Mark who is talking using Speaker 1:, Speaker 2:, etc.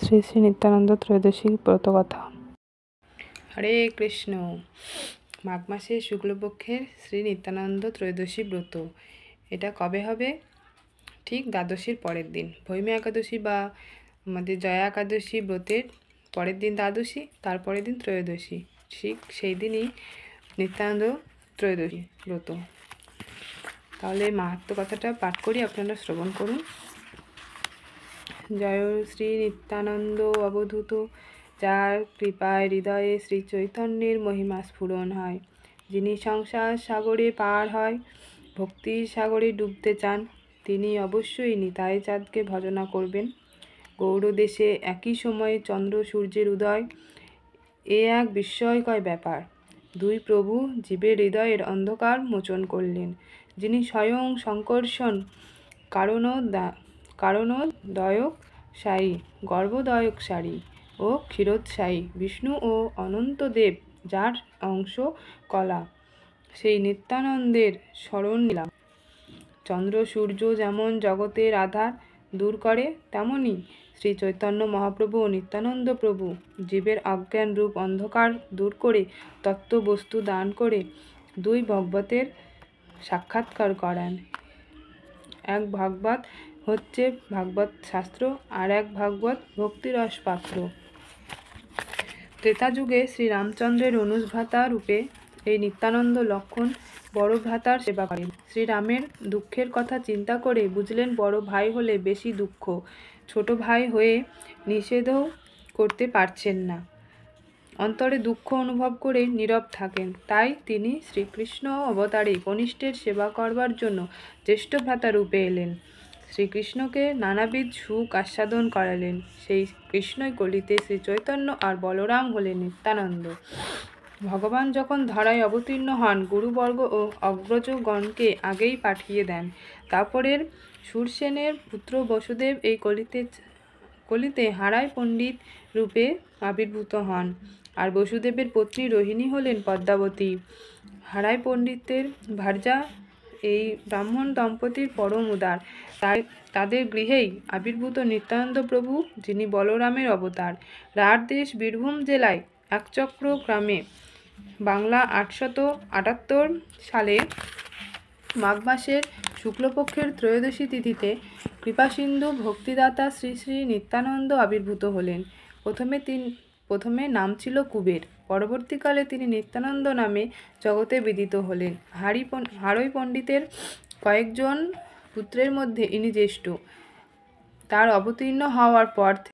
Speaker 1: শ্রী শ্রী নিত্যানন্দ ত্রয়োদশী ব্রতকথা। হরে কৃষ্ণ। মাঘ মাসে শুক্লপক্ষের শ্রী নিত্যানন্দ ত্রয়োদশী ব্রত। এটা কবে হবে? ঠিক দ্বাদশীর পরের দিন। ভৈমী একাদশী বা আমাদের জয়া একাদশী ব্রতের পরের দিন দ্বাদশী, তারপরের দিন ত্রয়োদশী। ঠিক সেই দিনই নিত্যানন্দ ত্রয়োদশী ব্রত। তাহলে মাহাত্ম্য কথাটা পাঠ করি, আপনারা শ্রবণ করুন। জয় শ্রী নিত্যানন্দ অবধূত, যার কৃপায় হৃদয়ে শ্রী চৈতন্যের মহিমা স্ফুরণ হয়। যিনি সংসার সাগরে পার হয়, ভক্তির সাগরে ডুবতে চান, তিনি অবশ্যই নিতাই চাঁদকে ভজনা করবেন। গৌড়দেশে একই সময়ে চন্দ্র সূর্যের উদয়, এ এক বিস্ময়কর ব্যাপার। দুই প্রভু জীবের হৃদয়ের অন্ধকার মোচন করলেন। যিনি স্বয়ং সংকর্ষণ কারণোদয়ক সায়ী, গর্ভদয়ক-সারী ও ক্ষীরোৎসায়ী বিষ্ণু ও অনন্তদেব, যার অংশ কলা, সেই নিত্যানন্দের শরণ নিলাম। চন্দ্র সূর্য যেমন জগতের আধার দূর করে, তেমনি শ্রী চৈতন্য মহাপ্রভু ও নিত্যানন্দ প্রভু জীবের অজ্ঞান রূপ অন্ধকার দূর করে তত্ত্ববস্তু দান করে দুই ভগবতের সাক্ষাৎকার করান। এক ভাগবত হচ্ছে ভাগবত শাস্ত্র, আর এক ভাগবত ভক্তিরস পাত্র। ত্রেতা যুগে শ্রীরামচন্দ্রের অনুজভ্রাতা রূপে এই নিত্যানন্দ লক্ষণ বড় ভ্রাতার সেবা করেন। শ্রীরামের দুঃখের কথা চিন্তা করে বুঝলেন বড় ভাই হলে বেশি দুঃখ, ছোট ভাই হয়ে নিষেধও করতে পারছেন না। অন্তরে দুঃখ অনুভব করে নীরব থাকেন। তাই তিনি শ্রীকৃষ্ণ অবতারে কনিষ্ঠের সেবা করবার জন্য জ্যেষ্ঠ ভ্রাতা রূপে এলেন। শ্রীকৃষ্ণকে নানাবিধ সুখ আস্বাদন করালেন। সেই কৃষ্ণই কলিতে শ্রী চৈতন্য আর বলরাম হলেন নিত্যানন্দ। ভগবান যখন ধরায় অবতীর্ণ হন, গুরুবর্গ ও অগ্রজগণকে আগেই পাঠিয়ে দেন। তারপরের শূরসেনের পুত্র বসুদেব এই কলিতে হারায় পণ্ডিত রূপে আবির্ভূত হন, আর বসুদেবের পত্নী রোহিণী হলেন পদ্মাবতী। হারায় পণ্ডিতের ভার্যা এই ব্রাহ্মণ দম্পতির পরম উদার। তাদের গৃহেই আবির্ভূত নিত্যানন্দ প্রভু, যিনি বলরামের অবতার। রাঢ় দেশ বীরভূম জেলায় একচক্র গ্রামে বাংলা 878 সালে মাঘ মাসের শুক্লপক্ষের ত্রয়োদশী তিথিতে কৃপাসিন্ধু ভক্তিদাতা শ্রী শ্রী নিত্যানন্দ আবির্ভূত হলেন। প্রথমে নাম ছিল কুবের, পরবর্তীকালে তিনি নিত্যানন্দ নামে জগতে বিদিত হলেন। হারই পণ্ডিতের কয়েকজন পুত্রের মধ্যে ইনি জ্যেষ্ঠ। তার অবতীর্ণ হওয়ার পর